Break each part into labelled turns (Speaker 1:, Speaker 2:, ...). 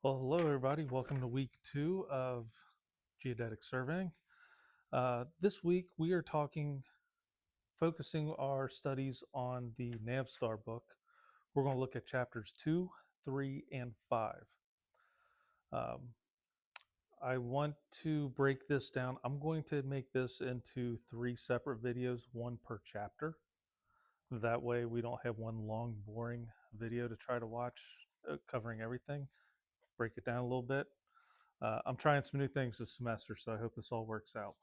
Speaker 1: Well, hello everybody. Welcome to week 2 of geodetic surveying. This week we are focusing our studies on the Navstar book. We're going to look at chapters 2, 3, and 5. Um, I want to break this down. I'm going to make this into 3 separate videos, one per chapter. That way we don't have one long, boring video to try to watch covering everything. Break it down a little bit. I'm trying some new things this semester, so I hope this all works out.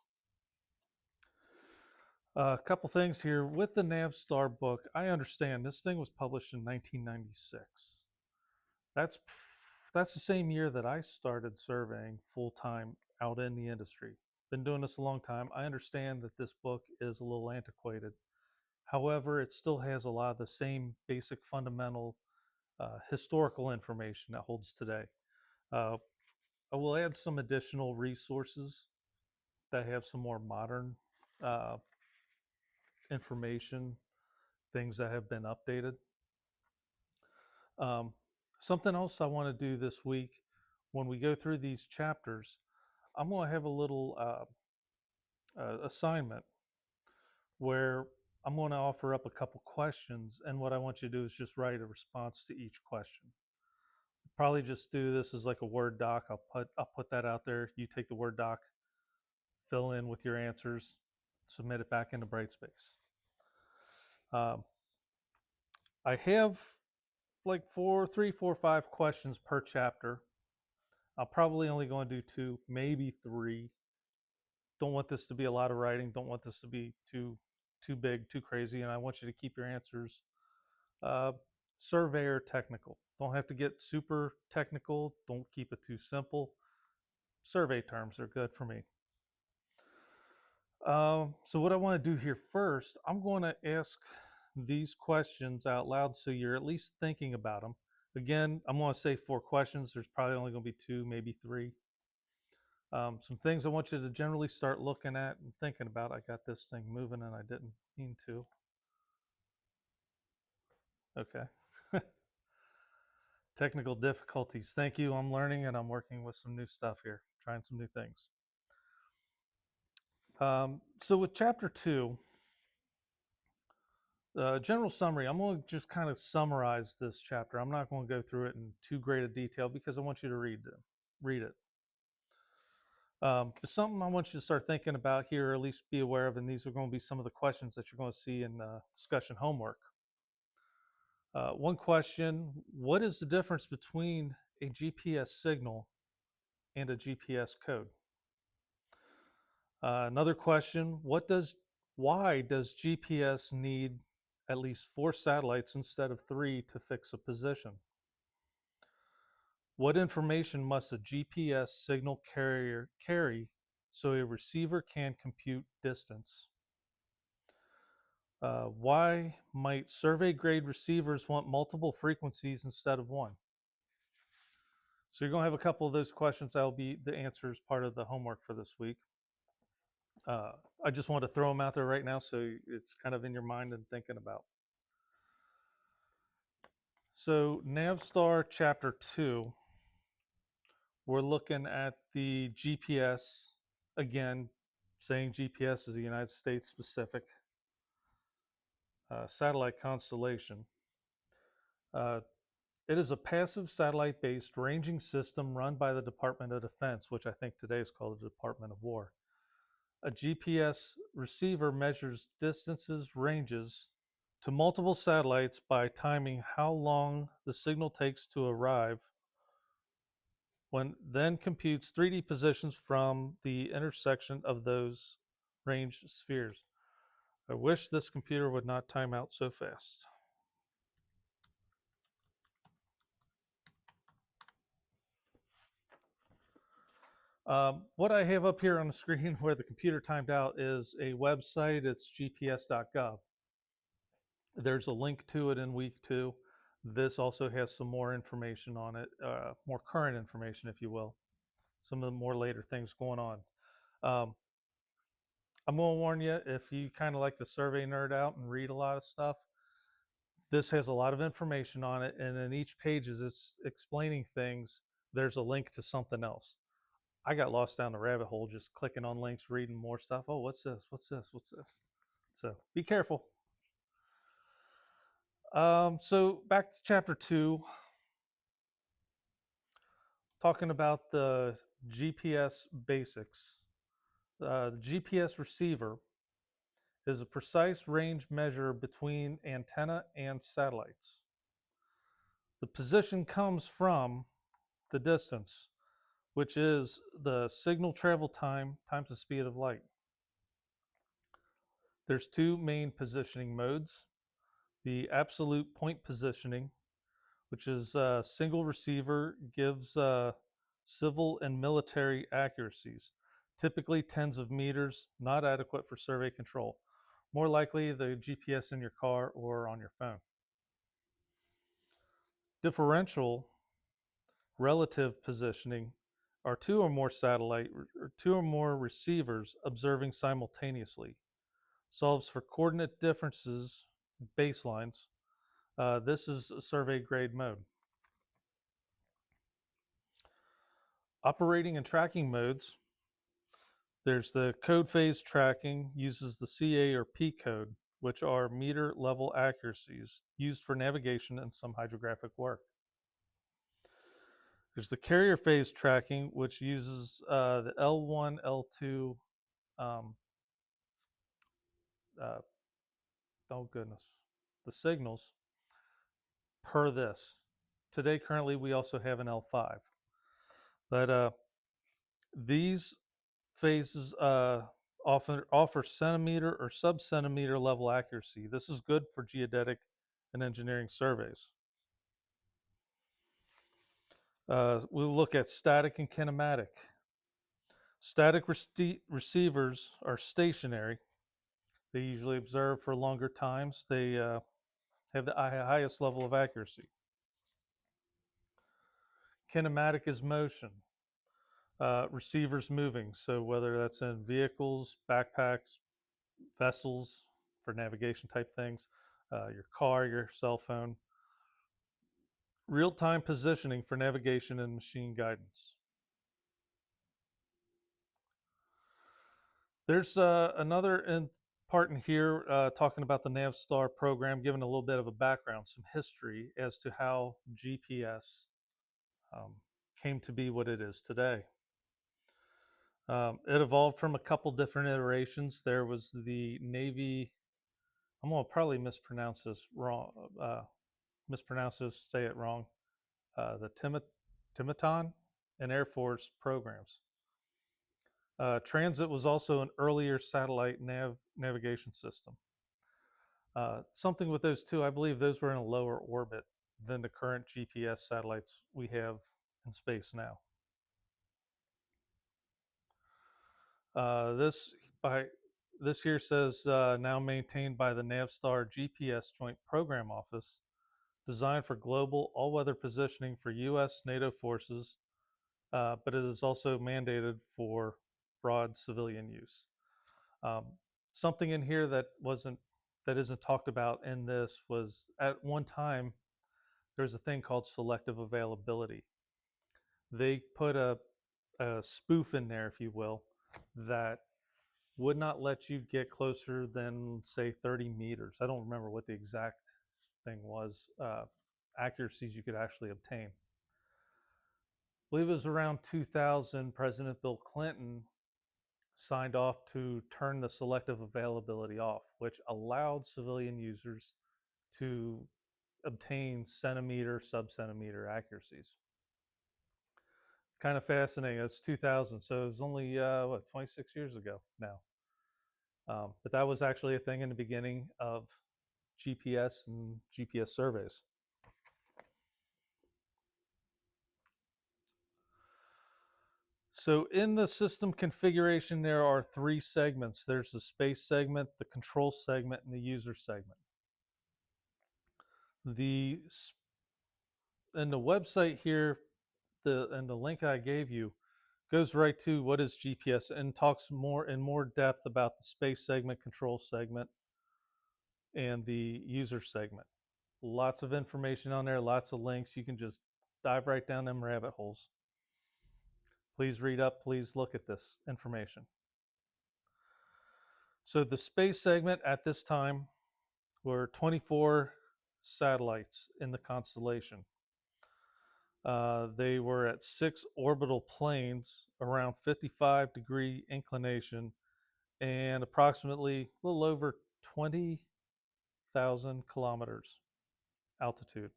Speaker 1: A couple things here with the Navstar book. I understand this thing was published in 1996. That's that's the same year that I started surveying full time out in the industry. Been doing this a long time. I understand that this book is a little antiquated. However, it still has a lot of the same basic fundamental historical information that holds today. Uh, I will add some additional resources that have some more modern uh, information, things that have been updated. Um, Something else I want to do this week when we go through these chapters, I'm going to have a little assignment where I'm going to offer up a couple questions, and what I want you to do is just write a response to each question. Probably just do this as like a Word doc. I'll put that out there. You take the Word doc, fill in with your answers, submit it back into Brightspace. Um, I have like 5 questions per chapter. I'll probably only going to do 2, maybe 3. Don't want this to be a lot of writing. Don't want this to be too big, too crazy. And I want you to keep your answers uh, surveyor technical. Don't have to get super technical. Don't keep it too simple. Survey terms are good for me. So what I want to do here first, I'm going to ask these questions out loud so you're at least thinking about them. Again, I'm going to say 4 questions. There's probably only going to be 2, maybe 3. Some things I want you to generally start looking at and thinking about. I got this thing moving and I didn't mean to. Okay. Technical difficulties. Thank you. I'm learning and I'm working with some new stuff here, trying some new things. So with chapter 2, general summary, I'm going to just kind of summarize this chapter. I'm not going to go through it in too great a detail because I want you to read it. It's something I want you to start thinking about here, or at least be aware of, and these are going to be some of the questions that you're going to see in discussion homework. One question: what is the difference between a GPS signal and a GPS code? Another question: why does GPS need at least 4 satellites instead of 3 to fix a position? What information must a GPS signal carrier carry so a receiver can compute distance? Why might survey grade receivers want multiple frequencies instead of one? So you're going to have a couple of those questions. That'll be the answers part of the homework for this week. I just want to throw them out there right now so it's kind of in your mind and thinking about. So Navstar Chapter 2, we're looking at the GPS, again, saying GPS is the United States specific satellite constellation. It is a passive satellite-based ranging system run by the Department of Defense, which I think today is called the Department of War. A GPS receiver measures distances, ranges to multiple satellites by timing how long the signal takes to arrive, when then computes 3D positions from the intersection of those ranged spheres. I wish this computer would not time out so fast. What I have up here on the screen where the computer timed out is a website. It's gps.gov. There's a link to it in week 2. This also has some more information on it, more current information, if you will. Some of the more later things going on. I'm going to warn you, if you kind of like to survey nerd out and read a lot of stuff, this has a lot of information on it, and in each page is it's explaining things there's a link to something else. I got lost down the rabbit hole just clicking on links, reading more stuff. Oh, what's this? What's this? What's this? So be careful. So back to chapter 2, talking about the GPS basics. The GPS receiver is a precise range measure between antenna and satellites. The position comes from the distance, which is the signal travel time times the speed of light. There's two main positioning modes: the absolute point positioning, which is a single receiver gives civil and military accuracies, typically tens of meters, not adequate for survey control. More likely the GPS in your car or on your phone. Differential relative positioning are two or more satellite or two or more receivers observing simultaneously. Solves for coordinate differences, baselines. This is a survey grade mode. Operating and tracking modes. There's the code phase tracking, uses the CA or P code, which are meter level accuracies used for navigation and some hydrographic work. There's the carrier phase tracking, which uses the L1, L2, um, uh, oh goodness, the signals per this. Today, currently, we also have an L5. But these phases often offer centimeter or sub-centimeter level accuracy. This is good for geodetic and engineering surveys. We'll look at static and kinematic. Static receivers are stationary. They usually observe for longer times. They have the highest level of accuracy. Kinematic is motion. Receivers moving, so whether that's in vehicles, backpacks, vessels for navigation type things, your car, your cell phone. Real-time positioning for navigation and machine guidance. There's another part in here talking about the Navstar program, giving a little bit of a background, some history as to how GPS um, came to be what it is today. It evolved from a couple different iterations. There was the Navy, I'm going to probably mispronounce this wrong, say it wrong, the Timiton and Air Force programs. Transit was also an earlier satellite navigation system. Something with those two, I believe those were in a lower orbit than the current GPS satellites we have in space now. This by this here says now maintained by the Navstar GPS Joint Program Office, designed for global all-weather positioning for U.S. NATO forces, but it is also mandated for broad civilian use. Um, Something in here that isn't talked about in this was at one time there was a thing called selective availability. They put a spoof in there, if you will, that would not let you get closer than say 30 meters. I don't remember what the exact thing was, accuracies you could actually obtain. I believe it was around 2000, President Bill Clinton signed off to turn the selective availability off, which allowed civilian users to obtain centimeter, sub-centimeter accuracies. Kind of fascinating. It's 2000, so it was only 26 years ago now. But that was actually a thing in the beginning of GPS and GPS surveys. So in the system configuration, there are three segments. There's the space segment, the control segment, and the user segment. The and the website here, the link I gave you goes right to what is GPS and talks more in more depth about the space segment, control segment, and the user segment. Lots of information on there, lots of links. You can just dive right down them rabbit holes. Please read up, please look at this information. So the space segment at this time were 24 satellites in the constellation. They were at 6 orbital planes around 55-degree inclination and approximately a little over 20,000 kilometers altitude.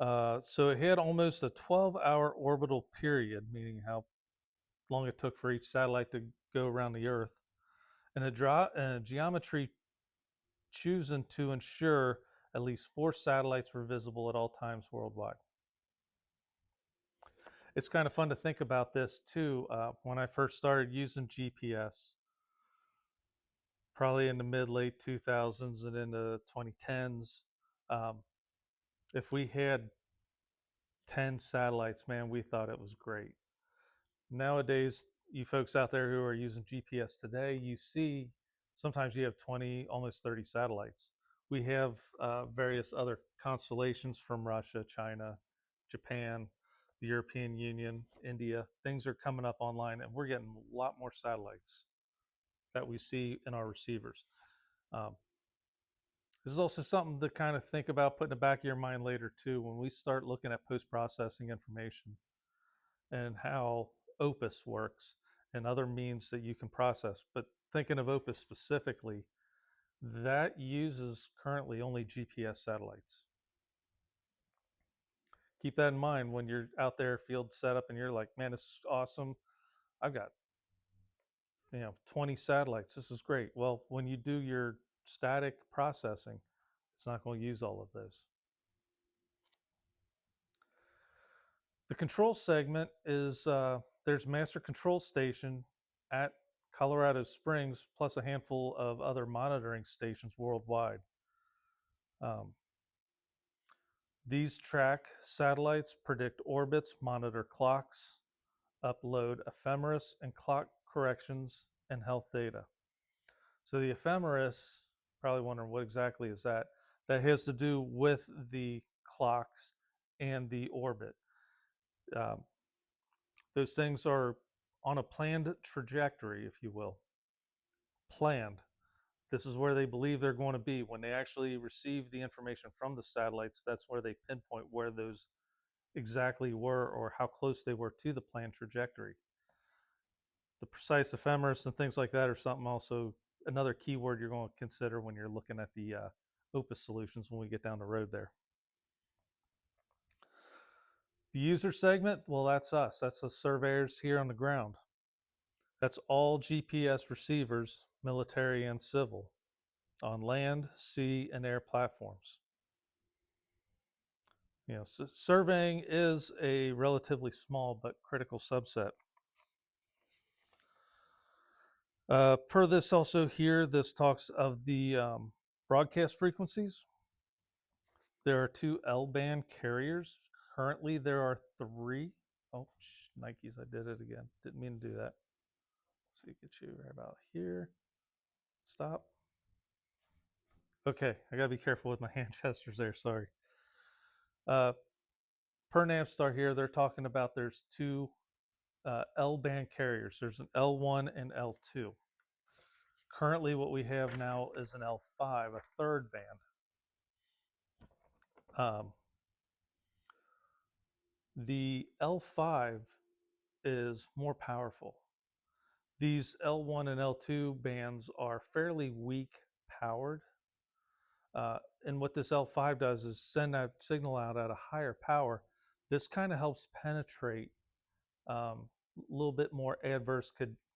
Speaker 1: So it had almost a 12-hour orbital period, meaning how long it took for each satellite to go around the Earth, and a geometry chosen to ensure at least 4 satellites were visible at all times worldwide. It's kind of fun to think about this too. When I first started using GPS, probably in the mid late 2000s and into 2010s, um, if we had 10 satellites, man, we thought it was great. Nowadays, you folks out there who are using GPS today, you see sometimes you have 20, almost 30 satellites. We have various other constellations from Russia, China, Japan, the European Union, India. Things are coming up online, and we're getting a lot more satellites that we see in our receivers. Um, this is also something to kind of think about, put in the back of your mind later, too, when we start looking at post processing information and how Opus works and other means that you can process. But thinking of Opus specifically, that uses currently only GPS satellites. Keep that in mind when you're out there field setup and you're like, man, this is awesome. I've got 20 satellites. This is great. Well, when you do your static processing, it's not going to use all of those. The control segment is there's master control station at Colorado Springs, plus a handful of other monitoring stations worldwide. Um, these track satellites, predict orbits, monitor clocks, upload ephemeris and clock corrections, and health data. So the ephemeris, probably wondering what exactly is that? That has to do with the clocks and the orbit. Um, those things are on a planned trajectory, if you will. Planned. This is where they believe they're going to be. When they actually receive the information from the satellites, that's where they pinpoint where those exactly were or how close they were to the planned trajectory. The precise ephemeris and things like that are something also, another keyword you're going to consider when you're looking at the Opus solutions when we get down the road there. The user segment, well, that's us. That's the surveyors here on the ground. That's all GPS receivers, military and civil, on land, sea, and air platforms. So surveying is a relatively small but critical subset. Per this also here, this talks of the broadcast frequencies. There are 2 L-band carriers. Currently, there are 3. Oh, Nikes, I did it again. Didn't mean to do that. Let's see, get you right about here. Stop. Okay, I gotta be careful with my hand gestures there, sorry. Per Navstar here, they're talking about there's 2 L-band carriers. There's an L1 and L2. Currently, what we have now is an L5, a third band. The L5 is more powerful. These L1 and L2 bands are fairly weak powered. And what this L5 does is send that signal out at a higher power. This kind of helps penetrate a little bit more adverse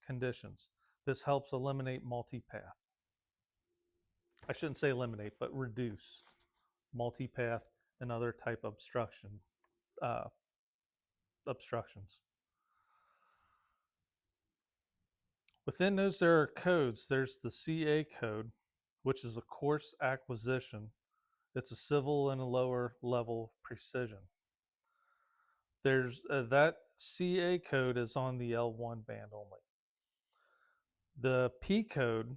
Speaker 1: conditions. This helps eliminate multipath. I shouldn't say eliminate, but reduce multipath and other type obstructions. Within those, there are codes. There's the CA code, which is a coarse acquisition. It's a civil and a lower level precision. There's that CA code is on the L1 band only. The P code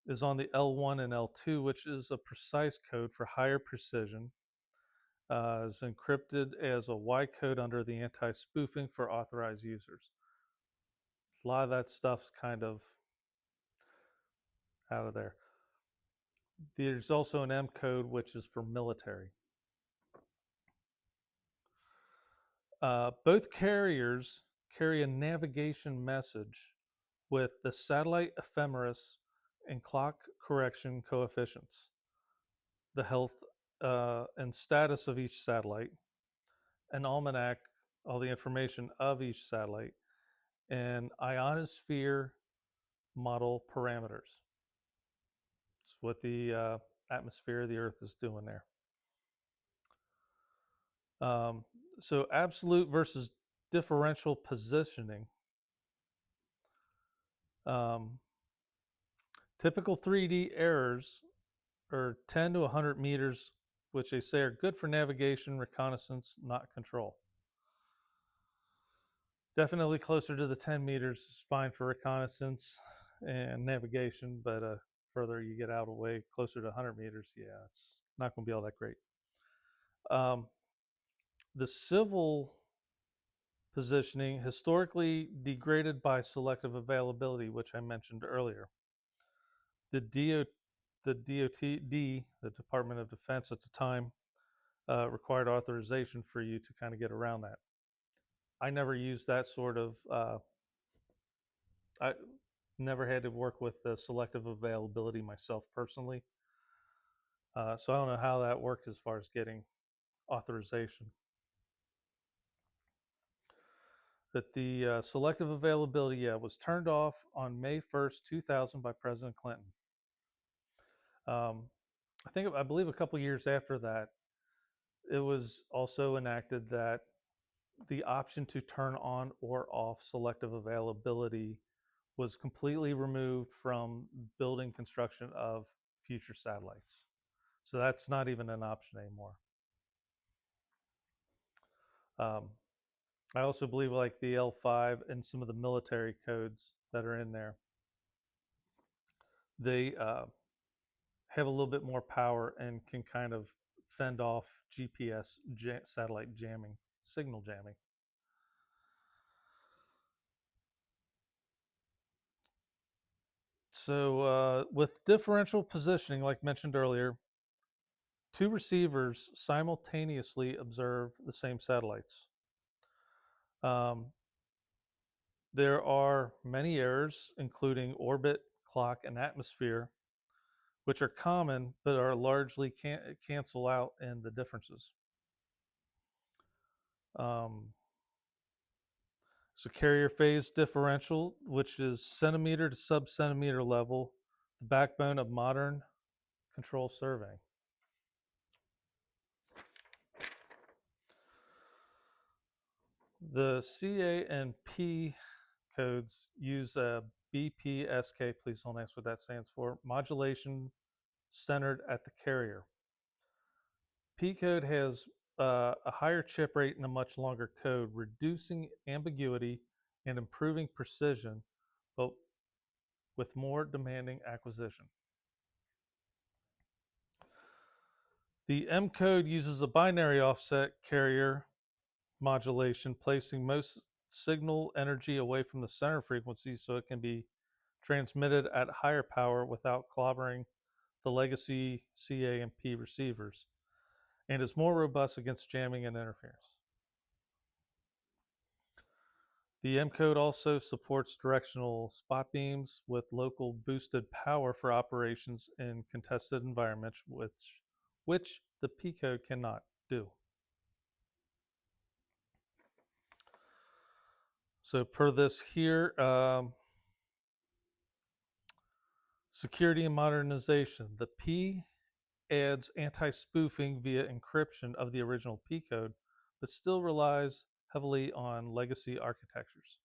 Speaker 1: is on the L1 and L2, which is a precise code for higher precision. is encrypted as a Y code under the anti-spoofing for authorized users. A lot of that stuff's kind of out of there. There's also an M code, which is for military. Both carriers carry a navigation message with the satellite ephemeris and clock correction coefficients, the health and status of each satellite, an almanac, all the information of each satellite, and ionosphere model parameters. It's what the atmosphere of the Earth is doing there. Um, so, absolute versus differential positioning. Um, Typical 3D errors are 10 to 100 meters, which they say are good for navigation, reconnaissance, not control. Definitely closer to the 10 meters is fine for reconnaissance and navigation, but further you get out of the way, closer to 100 meters, yeah, it's not going to be all that great. Um, the civil positioning historically degraded by selective availability, which I mentioned earlier. The DOTD, the Department of Defense at the time, required authorization for you to kind of get around that. I never used that sort of. I never had to work with the selective availability myself personally, so I don't know how that worked as far as getting authorization. That the selective availability, yeah, was turned off on May 1st, 2000 by President Clinton. Um, I believe a couple years after that, it was also enacted that the option to turn on or off selective availability was completely removed from building construction of future satellites. So that's not even an option anymore. Um, I also believe like the L5 and some of the military codes that are in there, they have a little bit more power and can kind of fend off GPS satellite jamming, signal jamming. So with differential positioning, like mentioned earlier, two receivers simultaneously observe the same satellites. Um, there are many errors, including orbit, clock, and atmosphere, which are common but are largely cancel out in the differences. Um, so carrier phase differential, which is centimeter to sub-centimeter level, the backbone of modern control surveying. The CA and P codes use a BPSK, please don't ask what that stands for, modulation centered at the carrier. P code has a higher chip rate and a much longer code, reducing ambiguity and improving precision, but with more demanding acquisition. The M code uses a binary offset carrier modulation, placing most signal energy away from the center frequency so it can be transmitted at higher power without clobbering the legacy CA and P receivers, and is more robust against jamming and interference. The M code also supports directional spot beams with local boosted power for operations in contested environments, which the P code cannot do. So per this here, security and modernization. The P adds anti-spoofing via encryption of the original P code, but still relies heavily on legacy architectures.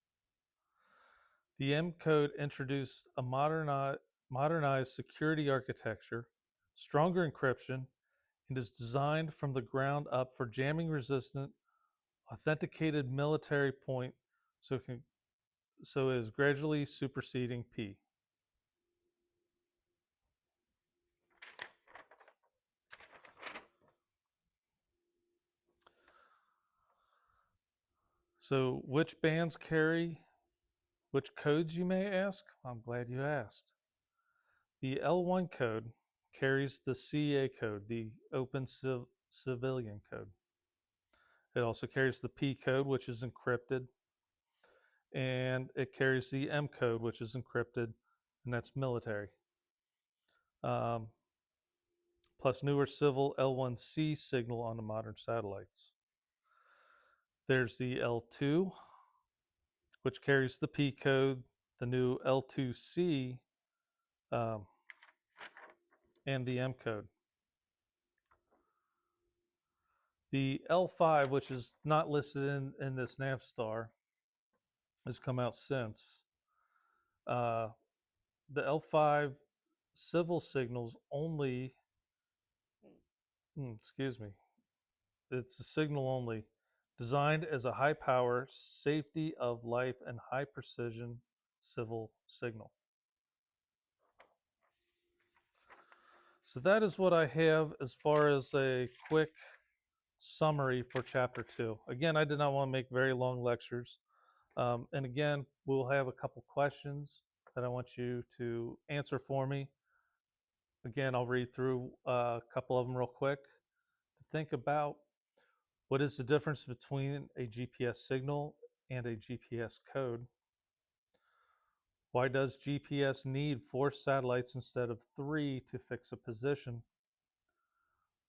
Speaker 1: The M code introduced a modernized security architecture, stronger encryption, and is designed from the ground up for jamming resistant, authenticated military point, so it is gradually superseding P. So, which bands carry which codes, you may ask? I'm glad you asked. The L1 code carries the CA code, the Open Civilian code. It also carries the P code, which is encrypted, and it carries the M code, which is encrypted, and that's military. Um, plus newer civil L1C signal on the modern satellites. There's the L2, which carries the P code, the new L2C, um, and the M code. The L5, which is not listed in this Navstar, has come out since. Uh, the L5 civil signals only, excuse me, it's a signal only, designed as a high power, safety of life, and high precision civil signal. So that is what I have as far as a quick summary for chapter 2. Again, I did not want to make very long lectures. And again, we'll have a couple questions that I want you to answer for me. Again, I'll read through a couple of them real quick. Think about what is the difference between a GPS signal and a GPS code? Why does GPS need 4 satellites instead of 3 to fix a position?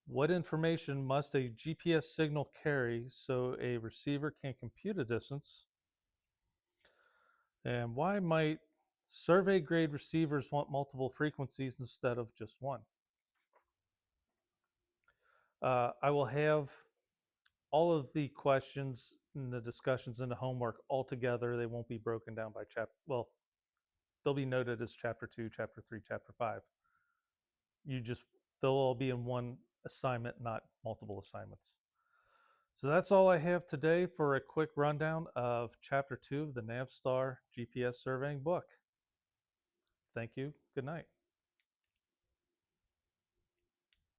Speaker 1: What information must a GPS signal carry so a receiver can compute a distance? And why might survey grade receivers want multiple frequencies instead of just one? I will have all of the questions and the discussions and the homework all together. They won't be broken down by chapter. Well, they'll be noted as chapter 2, chapter 3, chapter 5. They'll all be in one assignment, not multiple assignments. So that's all I have today for a quick rundown of chapter 2 of the Navstar GPS surveying book. Thank you. Good night.